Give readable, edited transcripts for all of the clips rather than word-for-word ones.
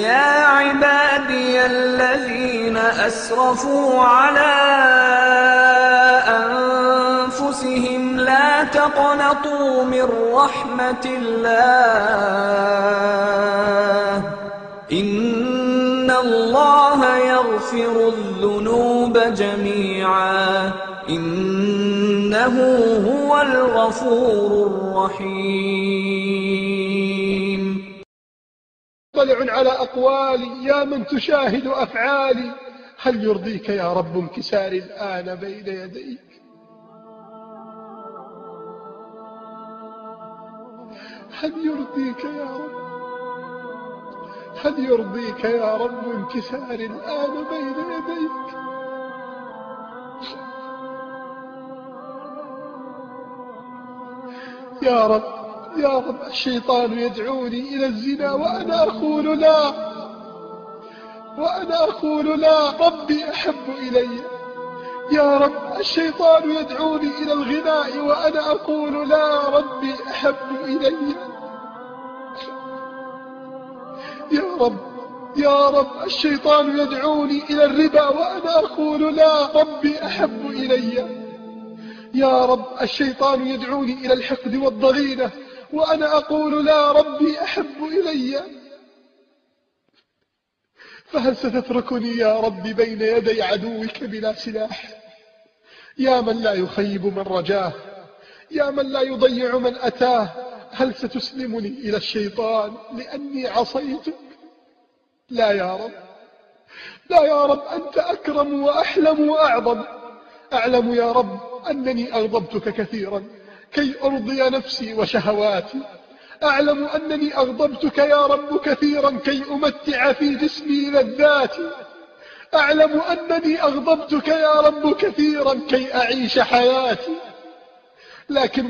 يا عبادي الذين أسرفوا على أنفسهم لا تقنطوا من رحمة الله إن الله يغفر الذنوب جميعا إنه هو الغفور الرحيم. مطلع على أقوالي يا من تشاهد أفعالي، هل يرضيك يا رب انكساري الآن بين يديك؟ هل يرضيك يا رب، هل يرضيك يا رب انكساري الآن بين يديك؟ يا رب يا رب، الشيطان يدعوني إلى الزنا وأنا أقول لا، وأنا أقول لا، ربي أحب إلي. يا رب الشيطان يدعوني إلى الغناء وأنا أقول لا، ربي أحب إلي. يا رب يا رب، الشيطان يدعوني إلى الربا وأنا أقول لا، ربي أحب إلي. يا رب الشيطان يدعوني إلى الحقد والضغينة وأنا أقول لا، ربي أحب إلي. فهل ستتركني يا رب بين يدي عدوك بلا سلاح؟ يا من لا يخيب من رجاه، يا من لا يضيع من أتاه، هل ستسلمني إلى الشيطان لأني عصيتك؟ لا يا رب، لا يا رب، أنت أكرم وأحلم وأعظم. أعلم يا رب أنني أغضبتك كثيرا كي أرضي نفسي وشهواتي، أعلم أنني أغضبتك يا رب كثيرا كي أمتع في جسمي لذاتي، أعلم أنني أغضبتك يا رب كثيرا كي أعيش حياتي. لكن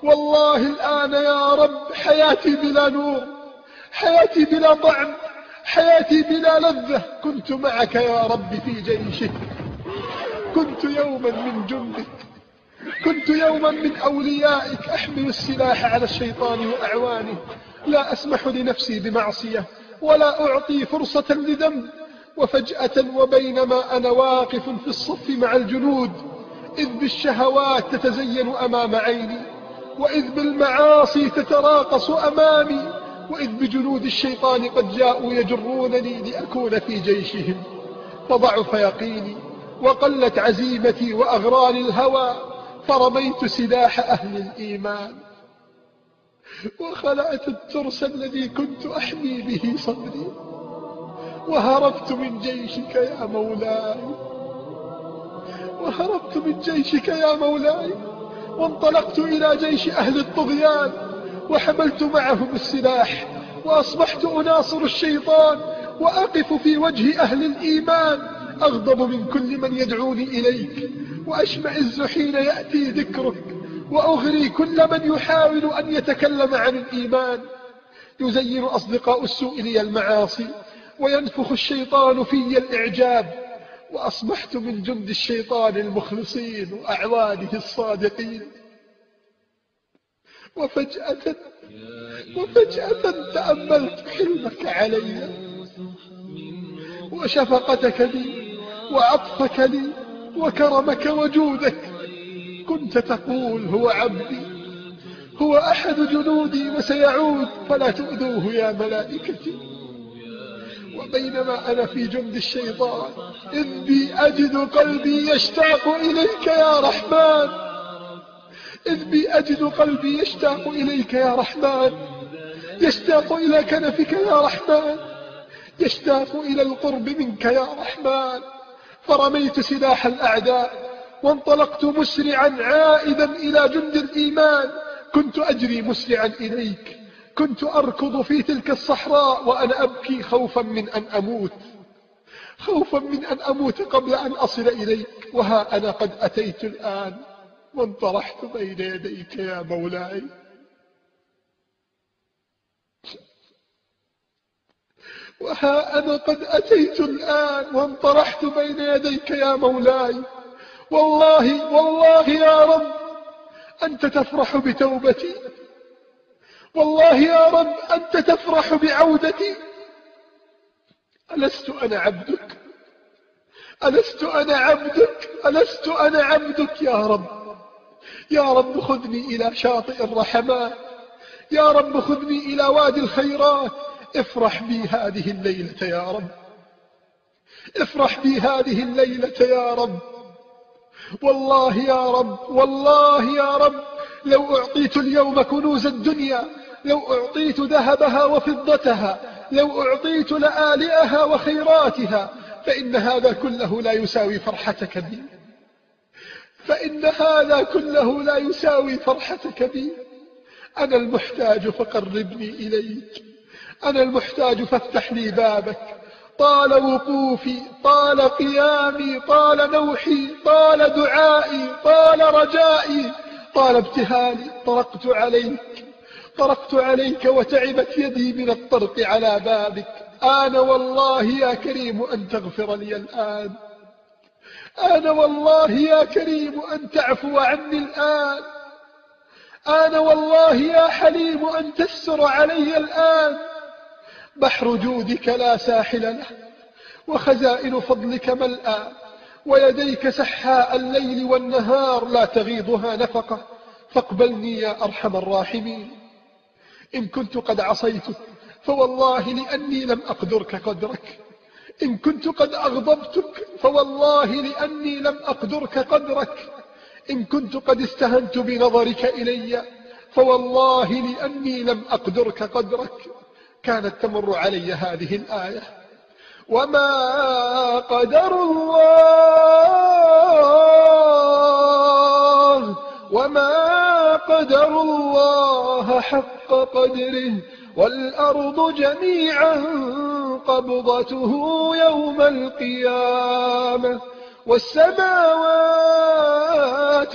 والله الآن يا رب حياتي بلا نور، حياتي بلا طعم، حياتي بلا لذة. كنت معك يا رب في جيشك، كنت يوما من جندك، كنت يوما من أوليائك، أحمل السلاح على الشيطان وأعوانه، لا أسمح لنفسي بمعصية ولا أعطي فرصة لذنب. وفجأة وبينما أنا واقف في الصف مع الجنود، إذ بالشهوات تتزين أمام عيني، وإذ بالمعاصي تتراقص أمامي، وإذ بجنود الشيطان قد جاءوا يجرونني لأكون في جيشهم. فضعف يقيني وقلت عزيمتي وأغراني الهوى، فرميت سلاح أهل الإيمان وخلعت الترس الذي كنت أحمي به صدري، وهربت من جيشك يا مولاي، وهربت من جيشك يا مولاي، وانطلقت إلى جيش أهل الطغيان وحملت معهم السلاح، وأصبحت أناصر الشيطان وأقف في وجه أهل الإيمان، أغضب من كل من يدعوني إليك، وأشمئز حين يأتي ذكرك، وأغري كل من يحاول أن يتكلم عن الإيمان. يزين أصدقاء السوء لي المعاصي، وينفخ الشيطان في الإعجاب، وأصبحت من جند الشيطان المخلصين وأعوانه الصادقين. وفجأة تأملت حلمك علي وشفقتك لي وعطفك لي وكرمك وجودك. كنت تقول هو عبدي، هو أحد جنودي وسيعود، فلا تؤذوه يا ملائكتي. وبينما أنا في جند الشيطان إذ بي أجد قلبي يشتاق إليك يا رحمن، إذ بي أجد قلبي يشتاق إليك يا رحمن، يشتاق إلى كنفك يا رحمن، يشتاق إلى القرب منك يا رحمن. فرميت سلاح الأعداء وانطلقت مسرعا عائدا إلى جند الإيمان. كنت أجري مسرعا إليك، كنت أركض في تلك الصحراء وأنا أبكي خوفا من أن أموت، خوفا من أن أموت قبل أن أصل إليك. وها أنا قد أتيت الآن وانطرحت بين يديك يا مولاي. وها أنا قد أتيت الآن وانطرحت بين يديك يا مولاي. والله يا رب أنت تفرح بتوبتي، والله يا رب أنت تفرح بعودتي. ألست أنا عبدك؟ ألست أنا عبدك؟ ألست أنا عبدك يا رب؟ يا رب خذني إلى شاطئ الرحمات، يا رب خذني إلى وادي الخيرات. افرح بي هذه الليلة يا رب، افرح بي هذه الليلة يا رب. والله يا رب، والله يا رب، لو أعطيت اليوم كنوز الدنيا، لو أعطيت ذهبها وفضتها، لو أعطيت لآلئها وخيراتها، فإن هذا كله لا يساوي فرحتك بي، فإن هذا كله لا يساوي فرحتك بي. أنا المحتاج فقربني إليك، أنا المحتاج فافتح لي بابك. طال وقوفي، طال قيامي، طال نوحي، طال دعائي، طال رجائي، طال ابتهالي. طرقت عليك وتعبت يدي من الطرق على بابك. أنا والله يا كريم أن تغفر لي الآن، أنا والله يا كريم أن تعفو عني الآن، أنا والله يا حليم أن تستر علي الآن. بحر جودك لا ساحل له، وخزائن فضلك ملأى، ويديك سحاء الليل والنهار لا تغيضها نفقة. فاقبلني يا أرحم الراحمين. إن كنت قد عصيتك فوالله لأني لم أقدرك قدرك، إن كنت قد أغضبتك فوالله لأني لم أقدرك قدرك، إن كنت قد استهنت بنظرك إلي فوالله لأني لم أقدرك قدرك. كانت تمر علي هذه الآية: وما قدر الله، وما قدر الله حق قدره، والأرض جميعا قبضته يوم القيامة، والسماوات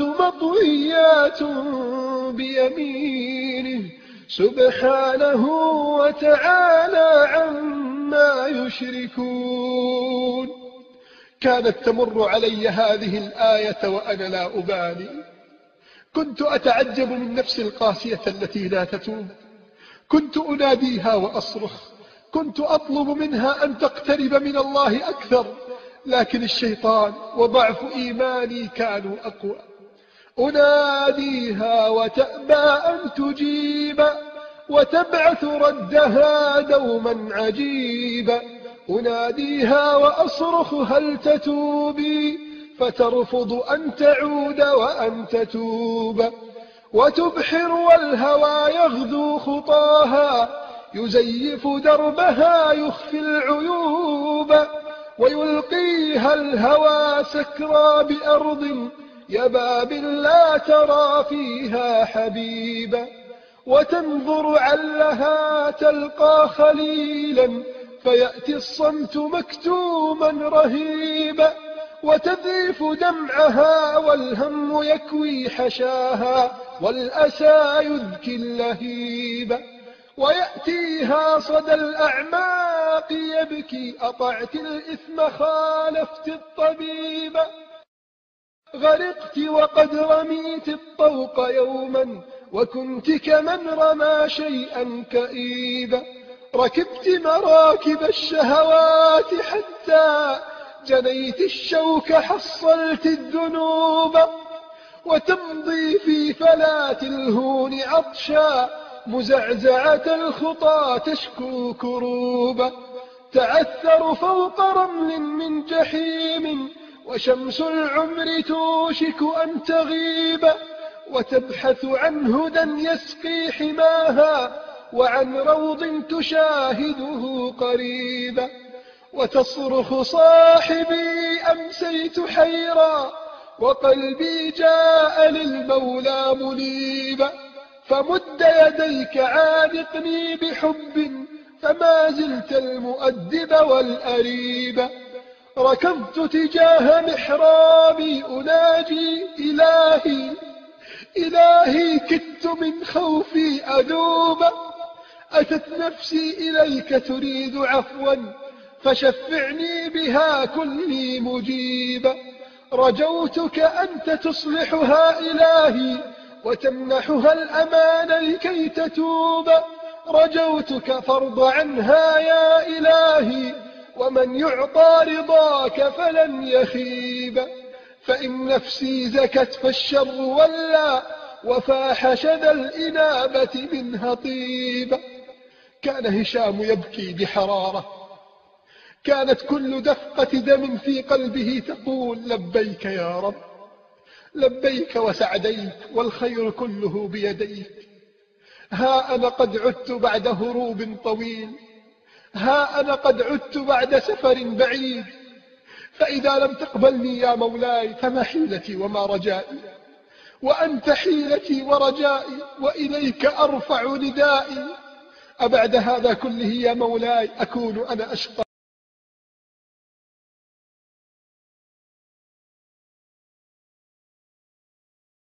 مطويات بيمينه سبحانه وتعالى عما يشركون. كانت تمر علي هذه الآية وأنا لا أبالي. كنت أتعجب من نفسي القاسية التي لا تتوب، كنت أناديها وأصرخ، كنت أطلب منها أن تقترب من الله أكثر، لكن الشيطان وضعف إيماني كانوا أقوى. أناديها وتأبى أن تجيب، وتبعث ردها دوما عجيبا. أناديها وأصرخ هل تتوبي، فترفض أن تعود وأن تتوب. وتبحر والهوى يغدو خطاها، يزيف دربها يخفي العيوب. ويلقيها الهوى سكرى بأرض يباب لا ترى فيها حبيبا. وتنظر علها تلقى خليلا، فيأتي الصمت مكتوما رهيبا. وتذيف دمعها والهم يكوي حشاها، والأسى يذكي اللهيب. ويأتيها صدى الأعماق يبكي، أطعت الإثم خالفت الطبيب. غرقت وقد رميت الطوق يوما، وكنت كمن رمى شيئا كئيبا. ركبت مراكب الشهوات حتى جنيت الشوك حصلت الذنوب. وتمضي في فلات الهون عطشا، مزعزعة الخطى تشكو كروبا. تعثر فوق رمل من جحيم، وشمس العمر توشك أن تغيب. وتبحث عن هدى يسقي حماها، وعن روض تشاهده قريبا. وتصرخ صاحبي أمسيت حيرا، وقلبي جاء للمولى منيبا. فمد يديك عانقني بحب، فما زلت المؤدب والأريب. ركضت تجاه محرابي أناجي إلهي، إلهي كدت من خوفي أذوب. أتت نفسي إليك تريد عفوا، فشفعني بها كلي مجيبا. رجوتك أنت تصلحها إلهي، وتمنحها الأمان لكي تتوب. رجوتك فارض عنها يا إلهي، ومن يعطى رضاك فلن يخيب. فإن نفسي زكت فالشر ولى، وفاح شذا الإنابة منها طيب. كان هشام يبكي بحرارة، كانت كل دفقة دم في قلبه تقول لبيك يا رب، لبيك وسعديك، والخير كله بيديك. ها أنا قد عدت بعد هروب طويل، ها أنا قد عدت بعد سفر بعيد، فإذا لم تقبلني يا مولاي فما حيلتي وما رجائي، وأنت حيلتي ورجائي، وإليك أرفع ندائي. أبعد هذا كله يا مولاي أكون أنا أشقى